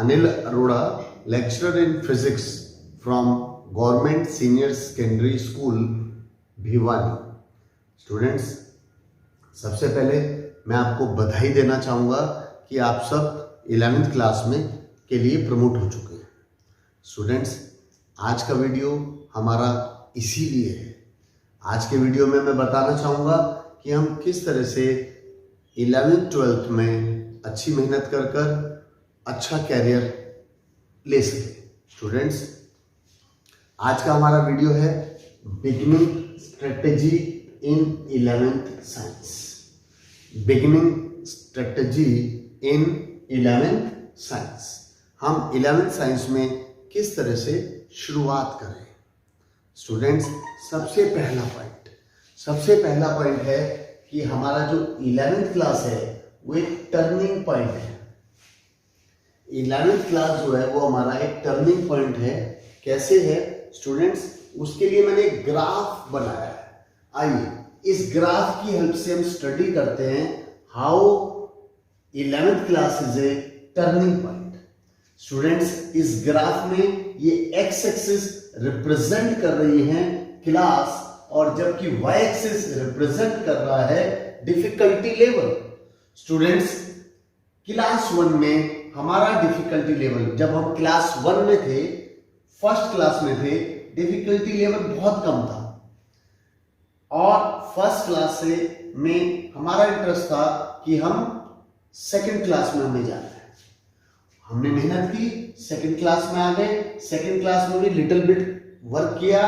Anil Arora, lecturer in physics from Government Senior Secondary School, Bhiwani. Students, सबसे पहले मैं आपको बधाई देना चाहूँगा कि आप सब 11th क्लास में के लिए प्रमोट हो चुके हैं। स्टूडेंट्स, आज का वीडियो हमारा इसीलिए है। आज के वीडियो में मैं बताना चाहूँगा कि हम किस तरह से 11th 12th में अच्छी मेहनत कर कर अच्छा कैरियर ले सके। स्टूडेंट्स, आज का हमारा वीडियो है बिगिनिंग स्ट्रेटेजी इन 11th साइंस। बिगिनिंग स्ट्रेटेजी इन 11th साइंस। हम 11th साइंस में किस तरह से शुरुआत करें। स्टूडेंट्स, सबसे पहला पॉइंट है कि हमारा जो 11th क्लास है वो एक टर्निंग पॉइंट है। 11th क्लास जो है वो हमारा एक टर्निंग पॉइंट है। कैसे है स्टूडेंट्स, उसके लिए मैंने एक ग्राफ बनाया है। आइए इस ग्राफ की हेल्प से हम स्टडी करते हैं how 11th class is a turning point. Students, इस ग्राफ में ये एक्स एक्सिस रिप्रेजेंट कर रही है क्लास और जबकि वाई एक्सिस रिप्रेजेंट कर रहा है डिफिकल्टी लेवल। स्टूडेंट्स, क्लास 1 में हमारा डिफिकल्टी लेवल, जब हम क्लास 1 में थे, फर्स्ट क्लास में थे, डिफिकल्टी लेवल बहुत कम था और फर्स्ट क्लास से में हमारा इंटरेस्ट था कि हम सेकंड क्लास में हमें जाना है। हमने मेहनत की, सेकंड क्लास में आ गए। सेकंड क्लास में भी लिटिल बिट वर्क किया,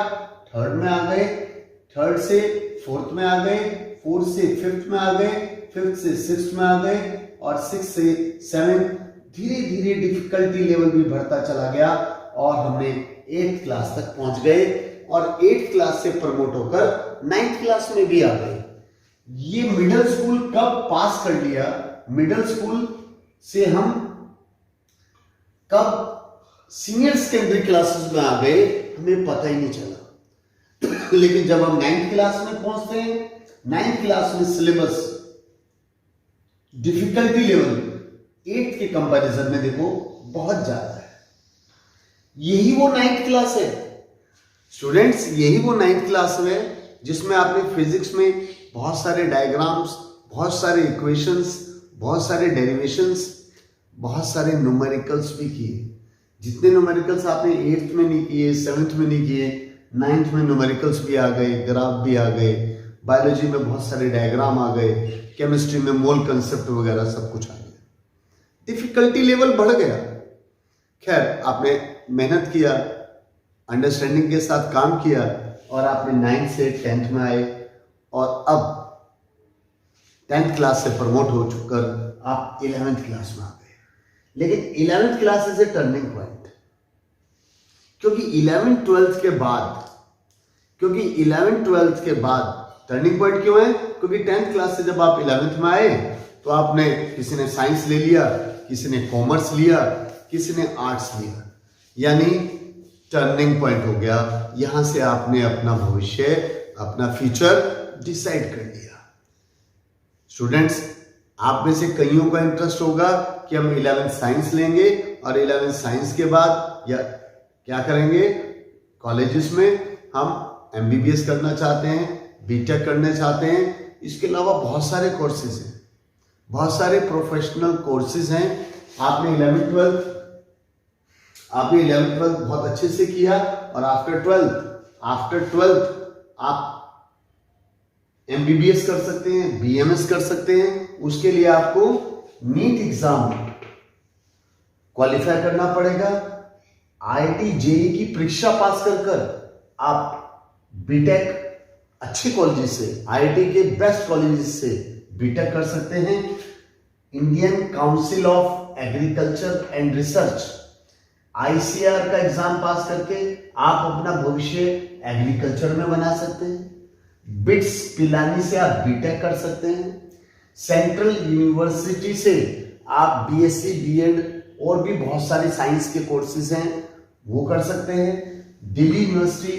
थर्ड में आ गए, थर्ड से फोर्थ में आ गए, फोर्थ से फिफ्थ में आ गए, फिफ्थ से सिक्स्थ में आ गए और सिक्स से सेवन। धीरे धीरे डिफिकल्टी लेवल भी बढ़ता चला गया और हमने 8th क्लास तक पहुंच गए और 8th क्लास से प्रमोट होकर 9th क्लास में भी आ गए। ये मिडिल स्कूल कब पास कर लिया, मिडिल स्कूल से हम कब सीनियर सेकेंडरी क्लासेस में आ गए, हमें पता ही नहीं चला। लेकिन जब हम 9th क्लास में पहुंचते हैं, 9th क्लास में सिलेबस डिफिकल्टी लेवल 8th के कंपैरिजन में देखो बहुत ज्यादा है। यही वो 9th क्लास है स्टूडेंट्स, यही वो 9th क्लास है जिसमें आपने फिजिक्स में बहुत सारे डायग्राम्स, बहुत सारे इक्वेशंस, बहुत सारे डेरिवेशंस, बहुत सारे न्यूमेरिकल्स भी किए। जितने न्यूमेरिकल्स आपने 8th में नहीं किए, 7th में नहीं किए, 9th में न्यूमेरिकल्स भी आ गए, ग्राफ भी आ गए, बायोलॉजी में बहुत सारे डायग्राम आ गए, केमिस्ट्री में मोल कंसेप्ट वगैरह सब कुछ आ गया। डिफिकल्टी लेवल बढ़ गया। खैर, आपने मेहनत किया, अंडरस्टैंडिंग के साथ काम किया और आपने 9th से 10th में आए और अब 10th क्लास से प्रमोट हो चुकर आप 11th क्लास में आ गए। लेकिन 11th class is a turning point, क्योंकि 11th 12th के बाद टर्निंग पॉइंट क्यों है? क्योंकि 10th क्लास से जब आप 11th में आए तो आपने, किसी ने साइंस ले लिया, किसी ने कॉमर्स लिया, किसी ने आर्ट्स लिया, यानी टर्निंग पॉइंट हो गया। यहां से आपने अपना भविष्य, अपना फ्यूचर डिसाइड कर लिया। स्टूडेंट्स, आप में से कईयों का इंटरेस्ट होगा कि हम 11th साइंस लेंगे और 11th साइंस के बाद या क्या करेंगे, कॉलेजेस में हम MBBS करना चाहते हैं, BTech करना चाहते हैं। इसके अलावा बहुत सारे कोर्सेज हैं, बहुत सारे प्रोफेशनल कोर्सेज हैं। आपने 11th 12th बहुत अच्छे से किया और आफ्टर 12th आप MBBS कर सकते हैं, BMS कर सकते हैं। उसके लिए आपको नीट एग्जाम क्वालिफाई करना पड़ेगा। IIT JEE की परीक्षा पास कर आप BTech अच्छे कॉलेज से, IIT के बेस्ट कॉलेज से BTech कर सकते हैं। Indian council of agriculture and research ICAR का एग्जाम पास करके आप अपना भविष्य एग्रीकल्चर में बना सकते हैं। बिट्स पिलानी से आप BTech कर सकते हैं। सेंट्रल यूनिवर्सिटी से आप BSc BEd और भी बहुत सारे साइंस के कोर्सेज हैं वो कर सकते हैं। दिल्ली यूनिवर्सिटी,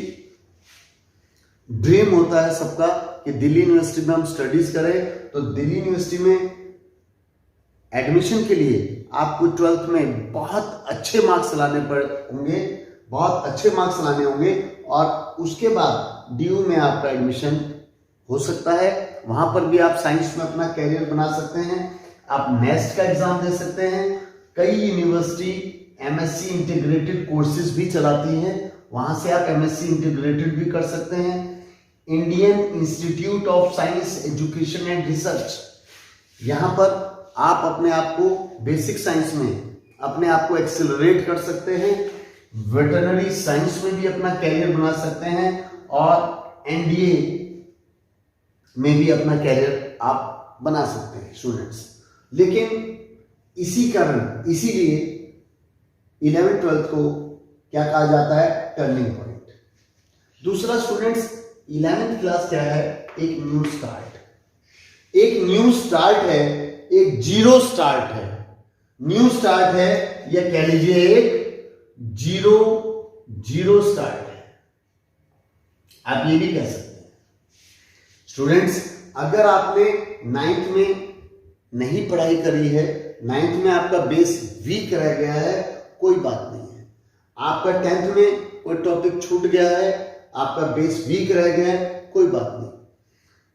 ड्रीम होता है सबका कि दिल्ली यूनिवर्सिटी में हम स्टडीज करें, तो दिल्ली यूनिवर्सिटी में एडमिशन के लिए आपको 12th में बहुत अच्छे मार्क्स लाने होंगे, बहुत अच्छे मार्क्स लाने होंगे, और उसके बाद डीयू में आपका एडमिशन हो सकता है। वहां पर भी आप साइंस में अपना कैरियर बना सकते हैं। आप नेस्ट का एग्जाम दे सकते हैं। कई यूनिवर्सिटी एमएससी इंटीग्रेटेड कोर्सेज भी चलाती हैं, वहां से आप एमएससी इंटीग्रेटेड भी कर सकते हैं। Indian institute of science education and research, यहाँ पर आप अपने आप को बेसिक साइंस में अपने आप को एक्सेलरेट कर सकते हैं। वेटरनरी साइंस में भी अपना कैरियर बना सकते हैं, और एनडीए में भी अपना कैरियर आप बना सकते हैं स्टूडेंट्स। लेकिन इसी कारण, इसीलिए 11th-12th को क्या कहा जाता है? Turning point. दूसरा स्टूडेंट्स, 11th क्लास क्या है? एक न्यू स्टार्ट। एक न्यू स्टार्ट है, एक जीरो स्टार्ट है। न्यू स्टार्ट है, या कह लीजिए एक जीरो स्टार्ट है, आप ये भी कह सकते हैं। स्टूडेंट्स, अगर आपने 9th में नहीं पढ़ाई करी है, 9th में आपका बेस वीक रह गया है, कोई बात नहीं है। आपका 10th में कोई टॉपिक छूट गया है, आपका बेस वीक रह गया है, कोई बात नहीं,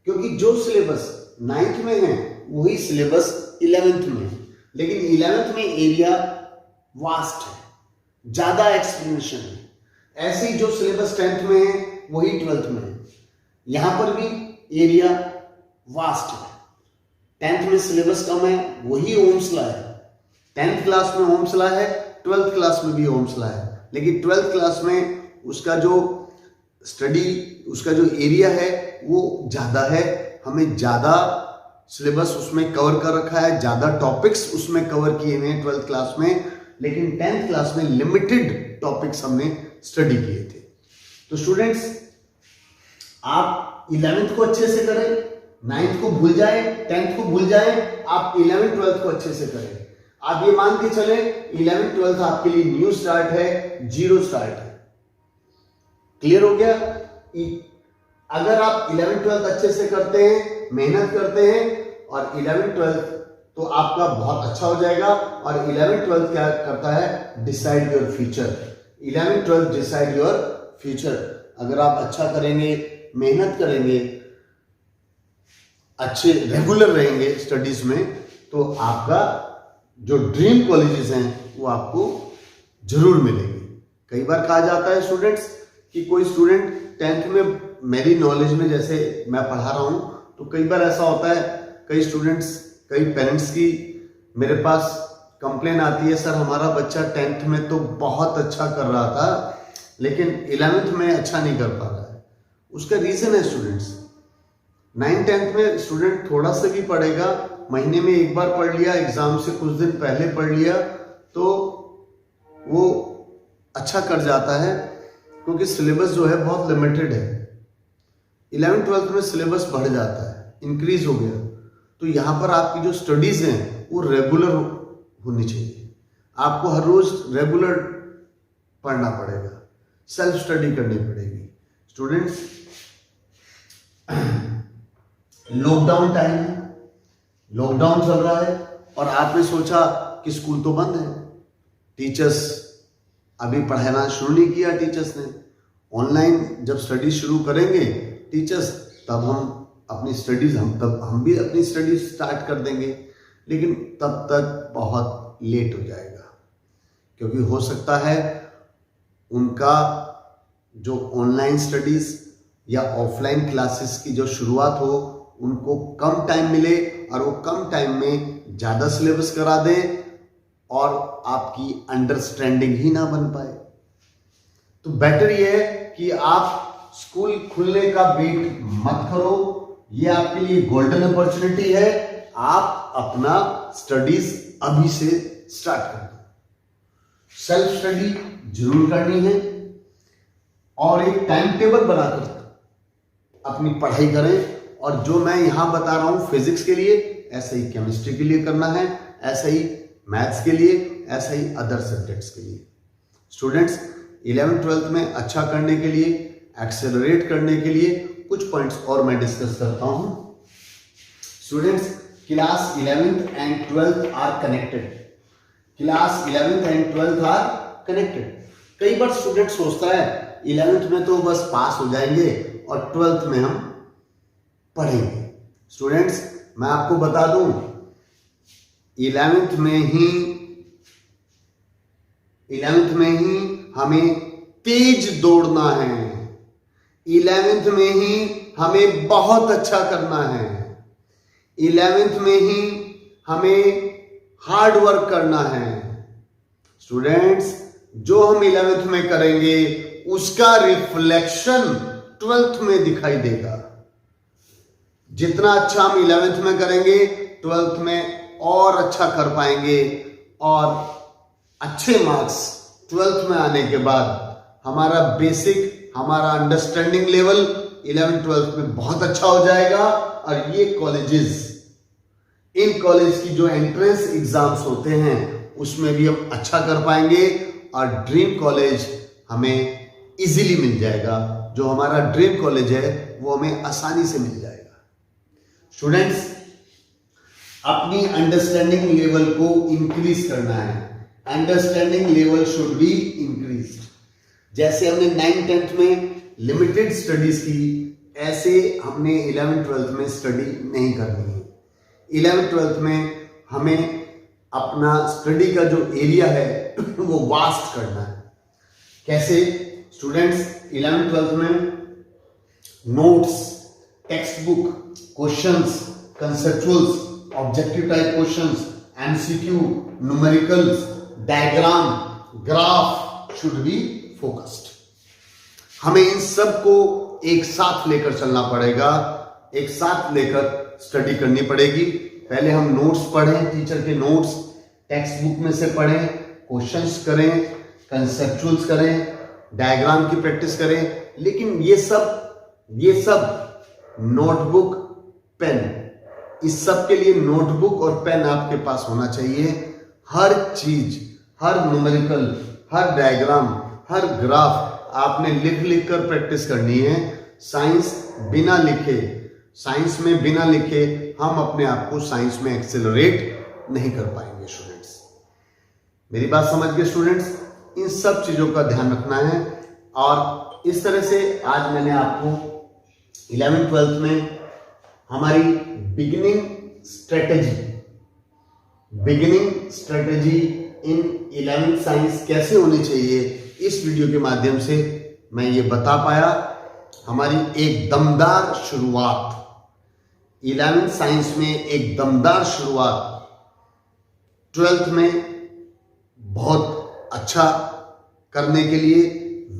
क्योंकि जो सिलेबस 9th में है वही सिलेबस 11th में है। लेकिन 11th में एरिया वास्ट है, ज्यादा एक्सप्लेनेशन है। ऐसे ही जो सिलेबस 10th में है वही 12th में है। यहां पर भी एरिया वास्ट है। 10th में सिलेबस कम है, वही ओम्स लॉ है। 10th क्लास में ओम्स लॉ है, 12th क्लास में भी ओम्स लॉ है, लेकिन 12th क्लास में उसका जो स्टडी, उसका जो एरिया है वो ज्यादा है। हमें ज्यादा सिलेबस उसमें कवर कर रखा है, ज्यादा टॉपिक्स उसमें कवर किए हुए हैं 12th क्लास में, लेकिन 10th क्लास में लिमिटेड टॉपिक्स हमने स्टडी किए थे। तो स्टूडेंट्स, आप 11th को अच्छे से करें, 9th को भूल जाएं, 10th को भूल जाएं, आप 11th 12th को अच्छे से करें। आप ये मान के चले 11th 12th आपके लिए न्यू स्टार्ट है, जीरो स्टार्ट है। क्लियर हो गया? अगर आप 11th 12th अच्छे से करते हैं, मेहनत करते हैं, और 11th 12th तो आपका बहुत अच्छा हो जाएगा। और 11th 12th क्या करता है? Decide your future. 11th 12th decide your future. अगर आप अच्छा करेंगे, मेहनत करेंगे, अच्छे रेगुलर रहेंगे स्टडीज में, तो आपका जो ड्रीम कॉलेजेस हैं वो आपको जरूर मिलेंगे। कई बार कहा जाता है स्टूडेंट्स कि कोई स्टूडेंट 10th में, मेरी नॉलेज में जैसे मैं पढ़ा रहा हूं, तो कई बार ऐसा होता है, कई स्टूडेंट्स, कई पेरेंट्स की मेरे पास कंप्लेन आती है, सर हमारा बच्चा 10th में तो बहुत अच्छा कर रहा था, लेकिन 11th में अच्छा नहीं कर पा रहा है। उसका रीजन है स्टूडेंट्स, 9th-10th में स्टूडेंट थोड़ा सा भी पढ़ेगा, महीने में एक बार पढ़ लिया, एग्जाम से कुछ दिन पहले पढ़ लिया, तो वो अच्छा कर जाता है, क्योंकि सिलेबस जो है बहुत लिमिटेड है। 11th 12th में सिलेबस बढ़ जाता है, इंक्रीज हो गया, तो यहाँ पर आपकी जो स्टडीज हैं वो रेगुलर होनी चाहिए। आपको हर रोज रेगुलर पढ़ना पड़ेगा, सेल्फ स्टडी करनी पड़ेगी। स्टूडेंट्स, लॉकडाउन टाइम है, लॉकडाउन चल रहा है, और आपने सोचा कि स्कूल तो बंद है, टीचर्स अभी पढ़ाना शुरू नहीं किया, टीचर्स ने ऑनलाइन जब स्टडी शुरू करेंगे टीचर्स, तब हम अपनी स्टडीज हम भी अपनी स्टडीज स्टार्ट कर देंगे, लेकिन तब तक बहुत लेट हो जाएगा, क्योंकि हो सकता है उनका जो ऑनलाइन स्टडीज या ऑफलाइन क्लासेस की जो शुरुआत हो, उनको कम टाइम मिले और वो कम टाइम में ज़्यादा सिलेबस करा दें और आपकी अंडरस्टैंडिंग ही ना बन पाए। तो बेटर ये है कि आप स्कूल खुलने का वेट मत करो, ये आपके लिए गोल्डन अपॉर्चुनिटी है। आप अपना स्टडीज अभी से स्टार्ट कर दो, सेल्फ स्टडी जरूर करनी है और एक टाइम टेबल बनाकर अपनी पढ़ाई करें। और जो मैं यहां बता रहा हूं फिजिक्स के लिए, ऐसा ही केमिस्ट्री के लिए करना है, ऐसा ही मैथ्स के लिए, ऐसा ही अदर सब्जेक्ट्स के लिए। स्टूडेंट्स, 11th-12th में अच्छा करने के लिए, एक्सेलरेट करने के लिए कुछ पॉइंट्स और मैं डिस्कस करता हूं। Students, class 11th and 12th are connected. Class 11th and 12th are connected. कई बार स्टूडेंट सोचता है 11th में तो बस पास हो जाएंगे और 12th में हम पढ़ेंगे। स्टूडेंट्स मैं आपको बता दूं 11th में ही हमें तेज दौड़ना है, 11th में ही हमें बहुत अच्छा करना है, 11th में ही हमें हार्ड वर्क करना है। स्टूडेंट्स जो हम 11th में करेंगे उसका रिफ्लेक्शन 12th में दिखाई देगा। जितना अच्छा हम 11th में करेंगे 12th में और अच्छा कर पाएंगे और अच्छे मार्क्स 12th में आने के बाद हमारा बेसिक, हमारा अंडरस्टैंडिंग लेवल 11th-12th में बहुत अच्छा हो जाएगा और ये कॉलेजेस, इन कॉलेज की जो एंट्रेंस एग्जाम्स होते हैं उसमें भी हम अच्छा कर पाएंगे और ड्रीम कॉलेज हमें इजीली मिल जाएगा। जो हमारा ड्रीम कॉलेज है वो हमें आसानी से मिल जाएगा। स्टूडेंट्स अपनी अंडरस्टैंडिंग लेवल को इंक्रीज करना है। Understanding level should be increase. जैसे हमने 9th-10th में लिमिटेड स्टडीज की, ऐसे हमने 11th-12th में स्टडी नहीं करनी है। 11th-12th में हमें अपना स्टडी का जो एरिया है वो वास्ट करना है। कैसे? स्टूडेंट्स 11th-12th में notes, text book, questions, कंसेप्चुअल्स, objective type questions, MCQ, numericals, diagram, graph should be focused. हमें इन सब को एक साथ लेकर चलना पड़ेगा, एक साथ लेकर स्टडी करनी पड़ेगी। पहले हम नोट्स पढ़ें, टीचर के नोट्स टेक्स्ट बुक में से पढ़ें, क्वेश्चंस करें, कंसेप्चुअल्स करें, डायग्राम की प्रैक्टिस करें। लेकिन ये सब नोटबुक, पेन, इस सब के लिए नोटबुक और पेन आपके पास होना चाहिए। हर चीज, हर न्यूमेरिकल, हर डायग्राम, हर ग्राफ आपने लिख कर प्रैक्टिस करनी है। साइंस में बिना लिखे हम अपने आप को साइंस में एक्सेलरेट नहीं कर पाएंगे। स्टूडेंट्स मेरी बात समझ गए? स्टूडेंट्स इन सब चीजों का ध्यान रखना है और इस तरह से आज मैंने आपको 11th-12th में हमारी बिगिनिंग स्ट्रेटेजी इन 11th साइंस कैसे होनी चाहिए, इस वीडियो के माध्यम से मैं ये बता पाया। हमारी एक दमदार शुरुआत 11th साइंस में, एक दमदार शुरुआत 12th में बहुत अच्छा करने के लिए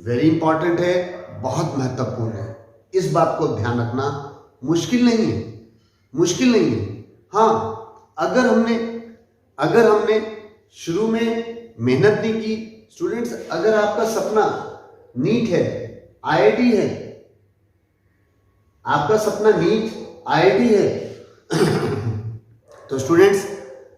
वेरी इंपॉर्टेंट है, बहुत महत्वपूर्ण है। इस बात को ध्यान रखना मुश्किल नहीं है। हाँ, अगर हमने शुरू में मेहनत नहीं की, स्टूडेंट्स अगर आपका सपना नीट है, आईआईटी है, आपका सपना नीट आईआईटी है तो स्टूडेंट्स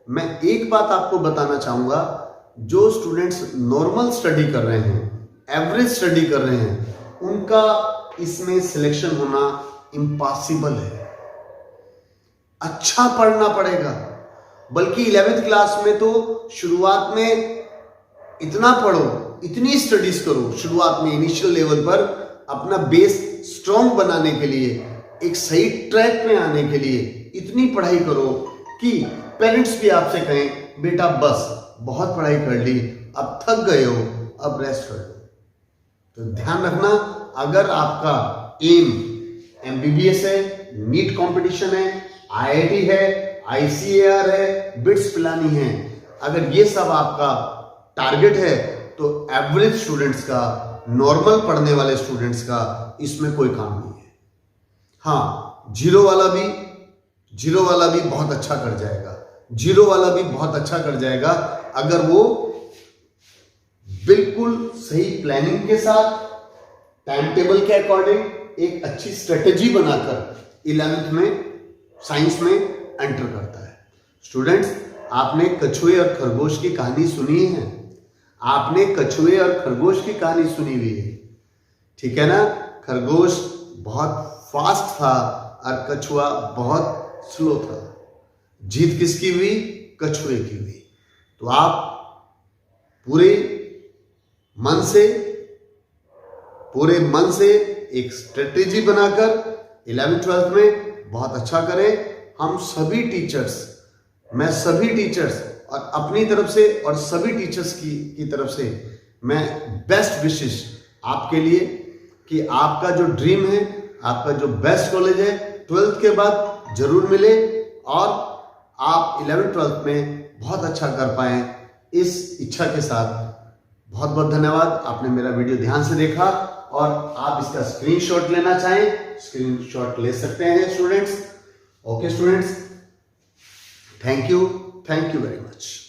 मैं एक बात आपको बताना चाहूंगा, जो स्टूडेंट्स नॉर्मल स्टडी कर रहे हैं, एवरेज स्टडी कर रहे हैं, उनका इसमें सिलेक्शन होना इम्पॉसिबल है। अच्छा पढ़ना पड़ेगा। बल्कि 11th क्लास में तो शुरुआत में इतना पढ़ो, इतनी स्टडीज करो, शुरुआत में इनिशियल लेवल पर अपना बेस स्ट्रॉन्ग बनाने के लिए, एक सही ट्रैक में आने के लिए इतनी पढ़ाई करो कि पेरेंट्स भी आपसे कहें बेटा बस बहुत पढ़ाई कर ली, अब थक गए हो, अब रेस्ट कर लो। तो ध्यान रखना, अगर आपका एम एमबीबीएस है, नीट कंपटीशन है, आईआईटी है, आईसीएआर है, बिट्स पिलानी है, अगर ये सब आपका टारगेट है तो एवरेज स्टूडेंट्स का, नॉर्मल पढ़ने वाले स्टूडेंट्स का इसमें कोई काम नहीं है। हाँ, जीरो वाला भी बहुत अच्छा कर जाएगा, अगर वो बिल्कुल सही प्लानिंग के साथ, टाइम टेबल के अकॉर्डिंग एक अच्छी स्ट्रेटेजी बनाकर 11th में साइंस में एंटर करता है। स्टूडेंट्स आपने कछुए और खरगोश की कहानी सुनी है, सुनी हुई है, ठीक है ना? खरगोश बहुत फास्ट था और कछुआ बहुत स्लो था। जीत किसकी हुई? कछुए की हुई। तो आप पूरे मन से एक स्ट्रेटेजी बनाकर 11th-12th में बहुत अच्छा करें। हम सभी टीचर्स, मैं सभी टीचर्स और अपनी तरफ से और सभी टीचर्स की तरफ से मैं बेस्ट विशेष आपके लिए कि आपका जो ड्रीम है, आपका जो बेस्ट कॉलेज है 12th के बाद जरूर मिले और आप 11th-12th में बहुत अच्छा कर पाएं, इस इच्छा के साथ बहुत बहुत धन्यवाद। आपने मेरा वीडियो ध्यान से देखा और आप इसका स्क्रीनशॉट लेना चाहें, स्क्रीनशॉट ले सकते हैं students. Okay students, thank you very much.